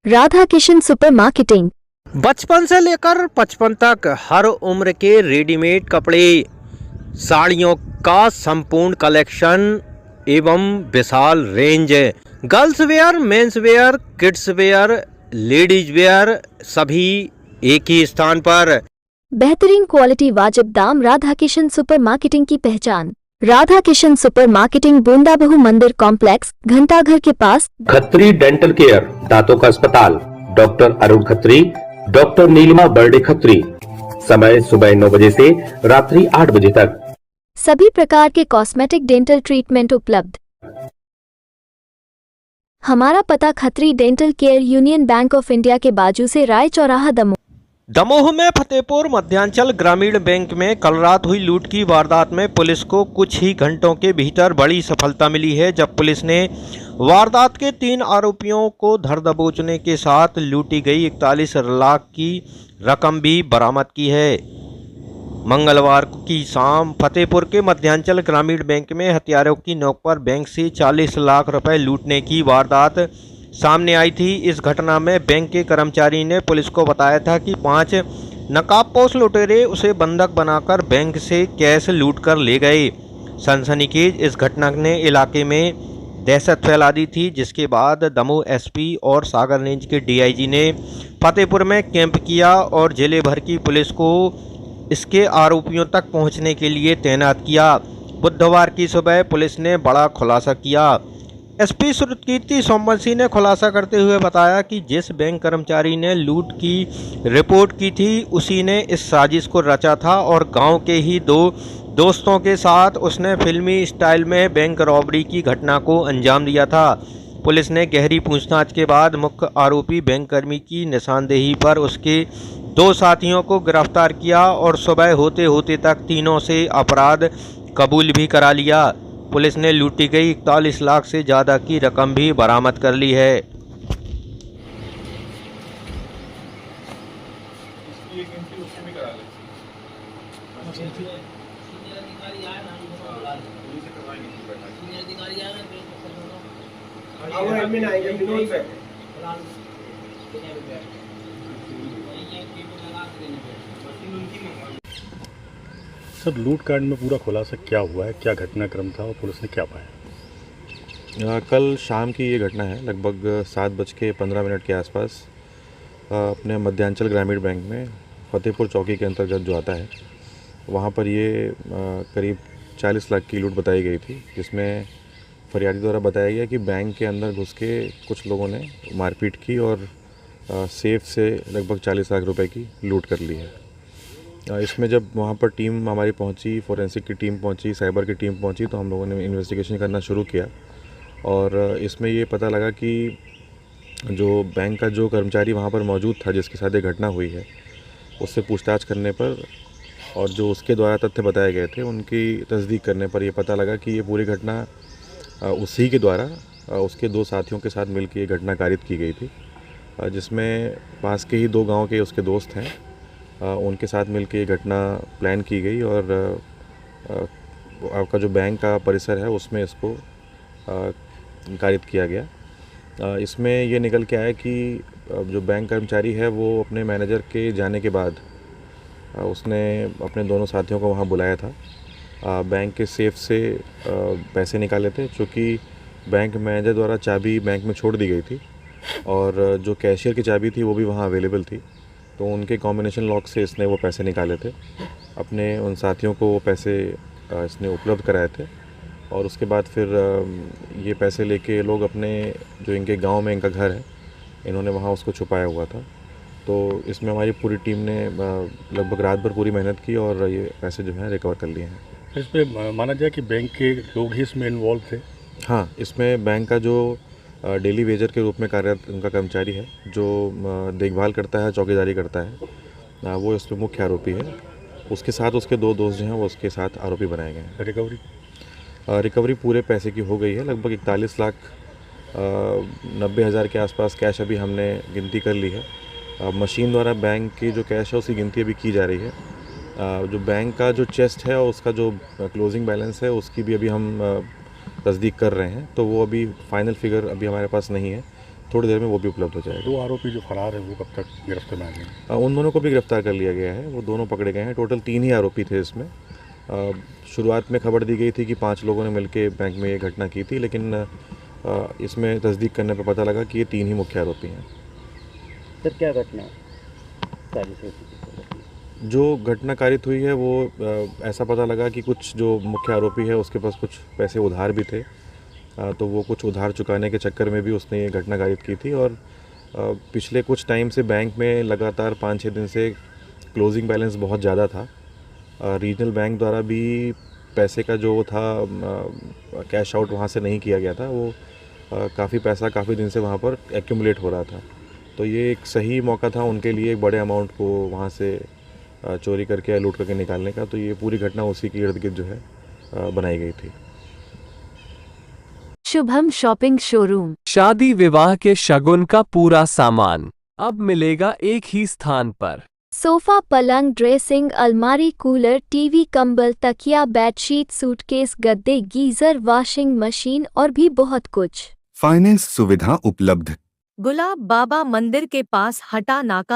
Radha Kishan super marketing. बचपन से लेकर 55 तक हर उम्र के रेडीमेड कपड़े, साड़ियों का संपूर्ण कलेक्शन एवं विशाल range. Girls wear, men's wear, kids wear, ladies wear सभी एक ही स्थान पर। बेहतरीन क्वालिटी, वाजिब दाम। राधा किशन सुपर मार्केटिंग की पहचान। राधा किशन सुपर मार्केटिंग, बूंदाबहू मंदिर कॉम्प्लेक्स, घंटाघर के पास। खत्री डेंटल केयर, दांतों का अस्पताल, डॉक्टर अरुण खत्री, डॉक्टर नीलिमा बर्डे खत्री। समय सुबह 9 बजे से रात्रि 8 बजे तक। सभी प्रकार के कॉस्मेटिक डेंटल ट्रीटमेंट उपलब्ध। हमारा पता Khatri dental care, union bank of India के बाजू से, राय चौराहा, दमोह। दमोह में फतेहपुर मध्यांचल ग्रामीण बैंक में कल रात हुई लूट की वारदात में पुलिस को कुछ ही घंटों के भीतर बड़ी सफलता मिली है, जब पुलिस ने वारदात के 3 आरोपियों को धर दबोचने के साथ लूटी गई 41 लाख की रकम भी बरामद की है। मंगलवार की शाम फतेहपुर के मध्यांचल ग्रामीण बैंक में हथियारों की नोक पर बैंक से 40 लाख रुपए लूटने की वारदात सामने आई थी। इस घटना में बैंक के कर्मचारी ने पुलिस को बताया था कि 5 नकाबपोश लुटेरे उसे बंधक बनाकर बैंक से कैश लूट कर ले गए। सनसनीखेज इस घटना ने इलाके में दहशत फैला दी थी, जिसके बाद दमोह एसपी और सागर रेंज के डीआईजी ने फतेहपुर में कैंप किया और जिले भर की पुलिस को इसके आरोपियों तक पहुंचने के लिए तैनात किया। बुधवार की सुबह पुलिस ने बड़ा खुलासा किया। एसपी श्रुतकीर्ति सोमवंशी ने खुलासा करते हुए बताया कि जिस बैंक कर्मचारी ने लूट की रिपोर्ट की थी, उसी ने इस साजिश को रचा था और गांव के ही 2 दोस्तों के साथ उसने फिल्मी स्टाइल में बैंक रॉबरी की घटना को अंजाम दिया था। पुलिस ने गहरी पूछताछ के बाद मुख्य आरोपी बैंक कर्मी की निशानदेही पर उसके 2 साथियों को गिरफ्तार किया और सुबह होते होते तक तीनों से अपराध कबूल भी करा लिया। पुलिस ने लूटी गई 41 लाख से ज़्यादा की रकम भी बरामद कर ली है। सर, लूट कांड में पूरा खुलासा क्या हुआ है, क्या घटनाक्रम था और पुलिस ने क्या पाया? कल शाम की ये घटना है। लगभग 7:15 के आसपास अपने मध्यांचल ग्रामीण बैंक में फतेहपुर चौकी के अंतर्गत जो आता है, वहाँ पर ये करीब 40 लाख की लूट बताई गई थी, जिसमें फरियादी द्वारा बताया गया कि बैंक के अंदर घुस के कुछ लोगों ने मारपीट की और सेफ से लगभग 40 लाख रुपए की लूट कर ली है। इसमें जब वहाँ पर टीम हमारी पहुँची, फोरेंसिक की टीम पहुँची, साइबर की टीम पहुँची, तो हम लोगों ने इन्वेस्टिगेशन करना शुरू किया और इसमें ये पता लगा कि जो बैंक का जो कर्मचारी वहाँ पर मौजूद था, जिसके साथ ये घटना हुई है, उससे पूछताछ करने पर और जो उसके द्वारा तथ्य बताए गए थे, उनकी तस्दीक करने पर ये पता लगा कि ये पूरी घटना उसी के द्वारा उसके 2 साथियों के साथ मिलकर ये घटना कारित की गई थी, जिसमें पास के ही 2 गाँव के उसके दोस्त हैं, उनके साथ मिलकर ये घटना प्लान की गई और आपका जो बैंक का परिसर है उसमें इसको कारित किया गया। इसमें ये निकल के आया कि जो बैंक कर्मचारी है वो अपने मैनेजर के जाने के बाद उसने अपने दोनों साथियों को वहाँ बुलाया था। बैंक के सेफ से पैसे निकाले थे, चूँकि बैंक मैनेजर द्वारा चाबी बैंक में छोड़ दी गई थी और जो कैशियर की चाबी थी वो भी वहाँ अवेलेबल थी, तो उनके कॉम्बिनेशन लॉक से इसने वो पैसे निकाले थे। अपने उन साथियों को वो पैसे इसने उपलब्ध कराए थे और उसके बाद फिर ये पैसे लेके लोग अपने जो इनके गांव में इनका घर है, इन्होंने वहाँ उसको छुपाया हुआ था। तो इसमें हमारी पूरी टीम ने लगभग रात भर पूरी मेहनत की और ये पैसे जो हैं रिकवर कर लिए हैं। इस पर माना जाए कि बैंक के लोग ही इसमें इन्वॉल्व थे? हाँ, इसमें बैंक का जो डेली वेजर के रूप में कार्यरत उनका कर्मचारी है, जो देखभाल करता है, चौकीदारी करता है, वो इसमें मुख्य आरोपी है। उसके साथ उसके 2 दोस्त जो हैं वो उसके साथ आरोपी बनाए गए हैं। रिकवरी पूरे पैसे की हो गई है। लगभग 41 लाख 90 हज़ार के आसपास कैश अभी हमने गिनती कर ली है। मशीन द्वारा बैंक की जो कैश है उसकी गिनती अभी की जा रही है। जो बैंक का जो चेस्ट है और उसका जो क्लोजिंग बैलेंस है उसकी भी अभी हम तस्दीक कर रहे हैं, तो वो अभी फाइनल फिगर अभी हमारे पास नहीं है, थोड़ी देर में वो भी उपलब्ध हो जाएगा। 2 आरोपी जो फरार है वो कब तक गिरफ्तार में आ गए? उन दोनों को भी गिरफ्तार कर लिया गया है, वो दोनों पकड़े गए हैं। टोटल 3 ही आरोपी थे इसमें। शुरुआत में खबर दी गई थी कि 5 लोगों ने मिलकर बैंक में ये घटना की थी, लेकिन इसमें तस्दीक करने पर पता लगा कि ये 3 ही मुख्य आरोपी हैं। सर क्या घटना जो घटना कारित हुई है वो ऐसा पता लगा कि कुछ जो मुख्य आरोपी है उसके पास कुछ पैसे उधार भी थे, तो वो कुछ उधार चुकाने के चक्कर में भी उसने ये घटना कारित की थी। और पिछले कुछ टाइम से बैंक में लगातार 5-6 दिन से क्लोजिंग बैलेंस बहुत ज़्यादा था। रीजनल बैंक द्वारा भी पैसे का जो था कैश आउट वहाँ से नहीं किया गया था, वो काफ़ी पैसा काफ़ी दिन से वहाँ पर एक्यूमुलेट हो रहा था। तो ये एक सही मौका था उनके लिए एक बड़े अमाउंट को वहाँ से चोरी करके या लूट करके निकालने का। तो ये पूरी घटना उसी के इर्द गिर्द जो है बनाई गई थी। Shubham shopping showroom. शादी विवाह के शगुन का पूरा सामान अब मिलेगा एक ही स्थान पर। सोफा, पलंग, ड्रेसिंग, अलमारी, कूलर, टीवी, कंबल, तकिया, बेडशीट, सूटकेस, गद्दे, गीजर, वॉशिंग मशीन और भी बहुत कुछ। फाइनेंस सुविधा उपलब्ध। गुलाब बाबा मंदिर के पास हटा नाका।